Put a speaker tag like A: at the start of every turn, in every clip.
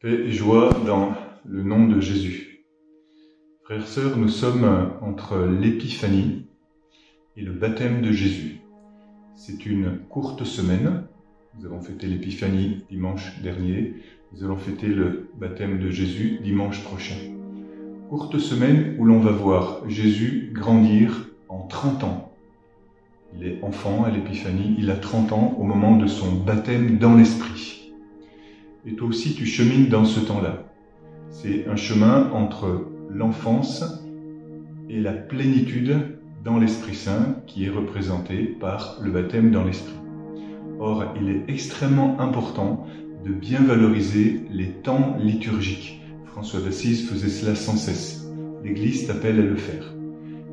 A: Paix et joie dans le nom de Jésus. Frères, sœurs, nous sommes entre l'Épiphanie et le baptême de Jésus. C'est une courte semaine. Nous avons fêté l'Épiphanie dimanche dernier. Nous allons fêter le baptême de Jésus dimanche prochain. Courte semaine où l'on va voir Jésus grandir en 30 ans. Il est enfant à l'Épiphanie, il a 30 ans au moment de son baptême dans l'Esprit. Et toi aussi, tu chemines dans ce temps-là. C'est un chemin entre l'enfance et la plénitude dans l'Esprit Saint qui est représenté par le baptême dans l'Esprit. Or, il est extrêmement important de bien valoriser les temps liturgiques. François d'Assise faisait cela sans cesse. L'Église t'appelle à le faire.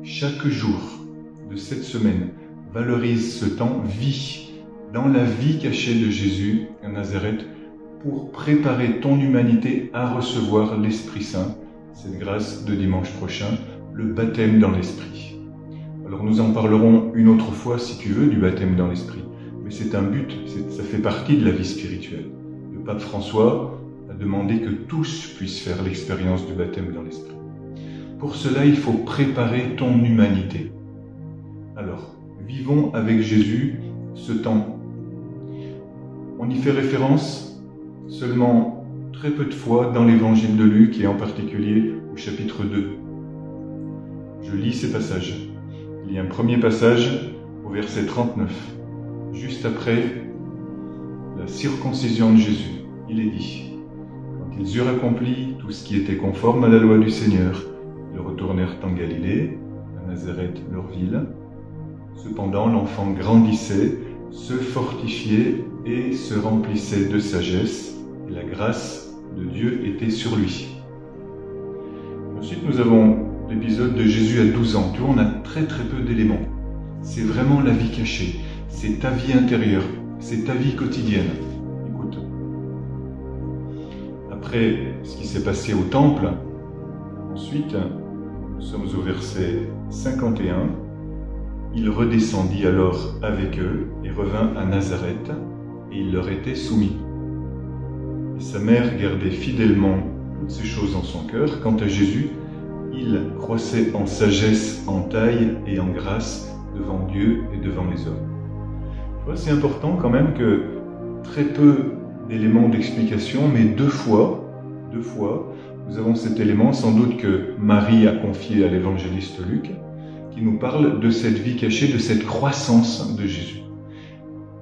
A: Chaque jour de cette semaine, valorise ce temps, vis dans la vie cachée de Jésus à Nazareth, pour préparer ton humanité à recevoir l'Esprit Saint, cette grâce de dimanche prochain, le baptême dans l'Esprit. Alors nous en parlerons une autre fois, si tu veux, du baptême dans l'Esprit. Mais c'est un but, ça fait partie de la vie spirituelle. Le pape François a demandé que tous puissent faire l'expérience du baptême dans l'Esprit. Pour cela, il faut préparer ton humanité. Alors, vivons avec Jésus ce temps. On y fait référence seulement très peu de fois dans l'évangile de Luc et en particulier au chapitre 2. Je lis ces passages. Il y a un premier passage au verset 39, juste après la circoncision de Jésus. Il est dit: quand ils eurent accompli tout ce qui était conforme à la loi du Seigneur, ils retournèrent en Galilée, à Nazareth leur ville. Cependant l'enfant grandissait, se fortifiait et se remplissait de sagesse, et la grâce de Dieu était sur lui. Ensuite, nous avons l'épisode de Jésus à 12 ans. Tu vois, on a très peu d'éléments. C'est vraiment la vie cachée. C'est ta vie intérieure. C'est ta vie quotidienne. Écoute. Après ce qui s'est passé au temple, ensuite, nous sommes au verset 51. Il redescendit alors avec eux et revint à Nazareth, et il leur était soumis. Et sa mère gardait fidèlement toutes ces choses en son cœur. Quant à Jésus, il croissait en sagesse, en taille et en grâce devant Dieu et devant les hommes. Tu vois, c'est important quand même que très peu d'éléments d'explication, mais deux fois, nous avons cet élément, sans doute que Marie a confié à l'évangéliste Luc, qui nous parle de cette vie cachée, de cette croissance de Jésus.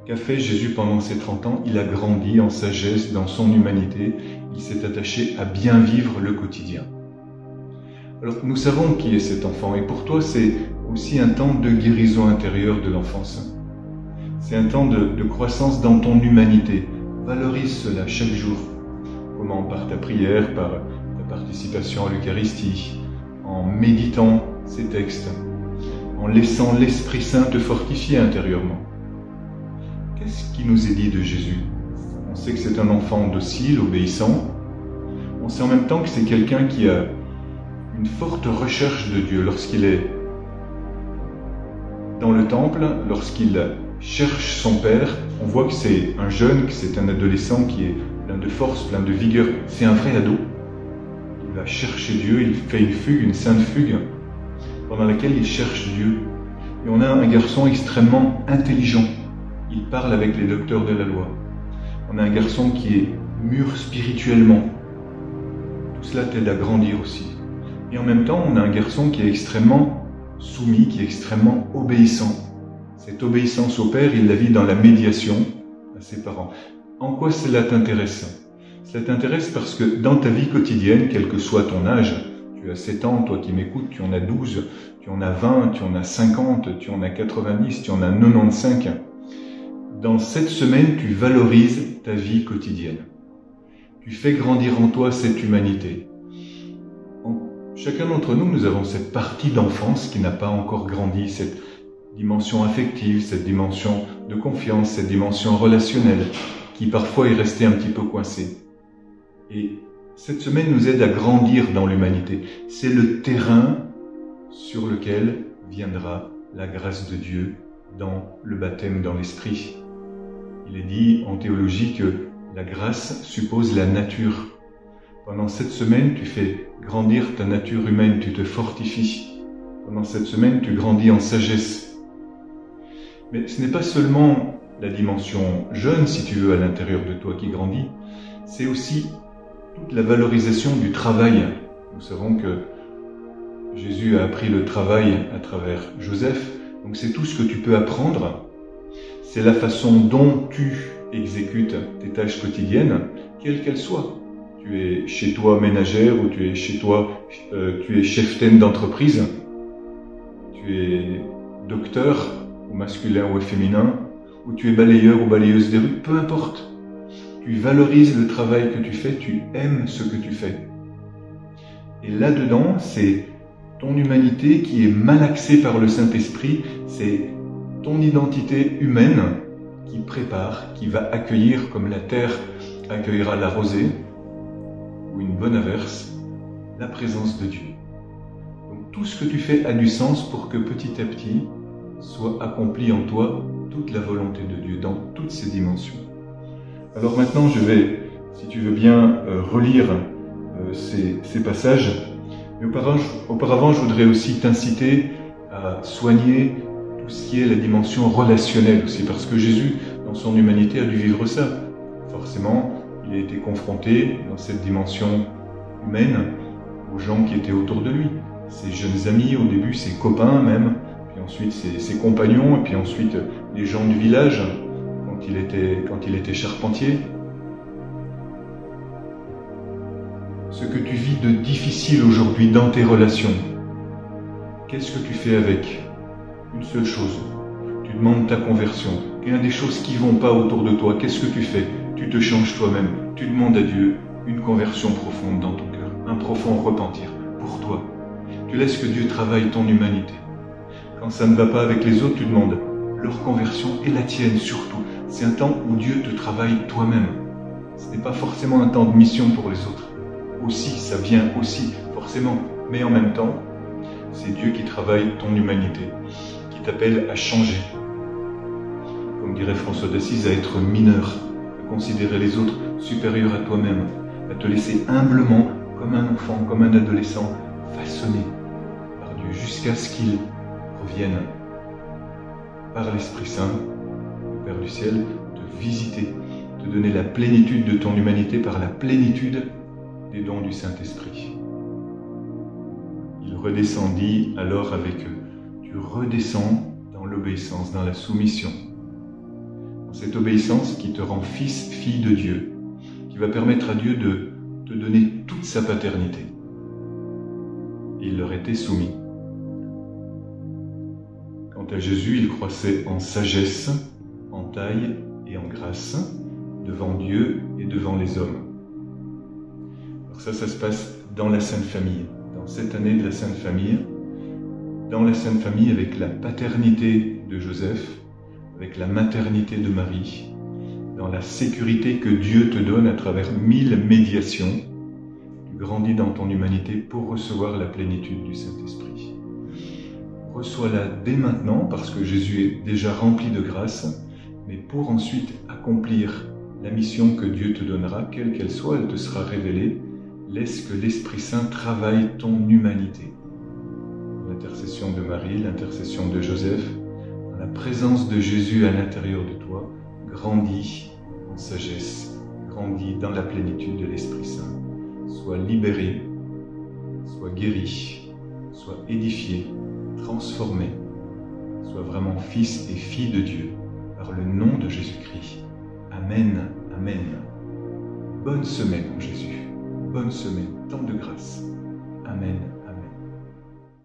A: Qu'a fait Jésus pendant ces 30 ans? Il a grandi en sagesse, dans son humanité. Il s'est attaché à bien vivre le quotidien. Alors, nous savons qui est cet enfant. Et pour toi, c'est aussi un temps de guérison intérieure de l'enfance. C'est un temps de croissance dans ton humanité. Valorise cela chaque jour. Comment? Par ta prière, par ta participation à l'Eucharistie, en méditant ces textes, en laissant l'Esprit Saint te fortifier intérieurement. Qu'est-ce qui nous est dit de Jésus? On sait que c'est un enfant docile, obéissant. On sait en même temps que c'est quelqu'un qui a une forte recherche de Dieu lorsqu'il est dans le temple, lorsqu'il cherche son Père. On voit que c'est un jeune, que c'est un adolescent qui est plein de force, plein de vigueur. C'est un vrai ado. Il va chercher Dieu, il fait une fugue, une sainte fugue, pendant laquelle il cherche Dieu. Et on a un garçon extrêmement intelligent. Il parle avec les docteurs de la loi. On a un garçon qui est mûr spirituellement. Tout cela t'aide à grandir aussi. Et en même temps, on a un garçon qui est extrêmement soumis, qui est extrêmement obéissant. Cette obéissance au Père, il la vit dans la médiation à ses parents. En quoi cela t'intéresse? Cela t'intéresse parce que dans ta vie quotidienne, quel que soit ton âge, tu as 7 ans, toi qui m'écoutes, tu en as 12, tu en as 20, tu en as 50, tu en as 90, tu en as 95. Dans cette semaine, tu valorises ta vie quotidienne. Tu fais grandir en toi cette humanité. Chacun d'entre nous, nous avons cette partie d'enfance qui n'a pas encore grandi, cette dimension affective, cette dimension de confiance, cette dimension relationnelle, qui parfois est restée un petit peu coincée. Et cette semaine nous aide à grandir dans l'humanité. C'est le terrain sur lequel viendra la grâce de Dieu dans le baptême dans l'Esprit. Il est dit en théologie que la grâce suppose la nature. Pendant cette semaine, tu fais grandir ta nature humaine, tu te fortifies. Pendant cette semaine, tu grandis en sagesse. Mais ce n'est pas seulement la dimension jeune, si tu veux, à l'intérieur de toi qui grandit, c'est aussi toute la valorisation du travail. Nous savons que Jésus a appris le travail à travers Joseph, donc c'est tout ce que tu peux apprendre. C'est la façon dont tu exécutes tes tâches quotidiennes, quelles qu'elles soient. Tu es chez toi ménagère ou tu es chez toi, tu es cheftaine d'entreprise, tu es docteur, au masculin ou au féminin, ou tu es balayeur ou balayeuse des rues, peu importe. Tu valorises le travail que tu fais, tu aimes ce que tu fais. Et là-dedans, c'est ton humanité qui est malaxée par le Saint-Esprit, c'est ton identité humaine qui prépare, qui va accueillir, comme la terre accueillera la rosée, ou une bonne averse, la présence de Dieu. Donc tout ce que tu fais a du sens pour que petit à petit soit accompli en toi toute la volonté de Dieu dans toutes ses dimensions. Alors maintenant je vais, si tu veux bien, relire ces passages. Mais auparavant, je voudrais aussi t'inciter à soigner tout ce qui est la dimension relationnelle aussi, parce que Jésus, dans son humanité, a dû vivre ça. Forcément, il a été confronté dans cette dimension humaine aux gens qui étaient autour de lui. Ses jeunes amis, au début ses copains même, puis ensuite ses compagnons, et puis ensuite les gens du village quand il était charpentier. Ce que tu vis de difficile aujourd'hui dans tes relations, qu'est-ce que tu fais avec? Une seule chose, tu demandes ta conversion. Il y a des choses qui ne vont pas autour de toi, qu'est-ce que tu fais? Tu te changes toi-même, tu demandes à Dieu une conversion profonde dans ton cœur, un profond repentir pour toi. Tu laisses que Dieu travaille ton humanité. Quand ça ne va pas avec les autres, tu demandes leur conversion et la tienne surtout. C'est un temps où Dieu te travaille toi-même. Ce n'est pas forcément un temps de mission pour les autres. Aussi, ça vient aussi, forcément. Mais en même temps, c'est Dieu qui travaille ton humanité, qui t'appelle à changer. Comme dirait François d'Assise, à être mineur, à considérer les autres supérieurs à toi-même, à te laisser humblement, comme un enfant, comme un adolescent, façonné par Dieu, jusqu'à ce qu'il revienne par l'Esprit Saint, le Père du ciel, te visiter, te donner la plénitude de ton humanité par la plénitude des dons du Saint-Esprit. Il redescendit alors avec eux. Tu redescends dans l'obéissance, dans la soumission. Dans cette obéissance qui te rend fils, fille de Dieu, qui va permettre à Dieu de te donner toute sa paternité. Et il leur était soumis. Quant à Jésus, il croissait en sagesse, en taille et en grâce, devant Dieu et devant les hommes. Alors ça se passe dans la Sainte Famille, dans cette année de la Sainte Famille, dans la Sainte Famille avec la paternité de Joseph, avec la maternité de Marie, dans la sécurité que Dieu te donne à travers 1000 médiations. Tu grandis dans ton humanité pour recevoir la plénitude du Saint-Esprit. Reçois-la dès maintenant parce que Jésus est déjà rempli de grâce, mais pour ensuite accomplir la mission que Dieu te donnera, quelle qu'elle soit, elle te sera révélée. Laisse que l'Esprit Saint travaille ton humanité. L'intercession de Marie, l'intercession de Joseph, dans la présence de Jésus à l'intérieur de toi, grandis en sagesse, grandis dans la plénitude de l'Esprit Saint. Sois libéré, sois guéri, sois édifié, transformé, sois vraiment fils et fille de Dieu par le nom de Jésus-Christ. Amen, amen. Bonne semaine en Jésus. Bonne semaine, temps de grâce. Amen.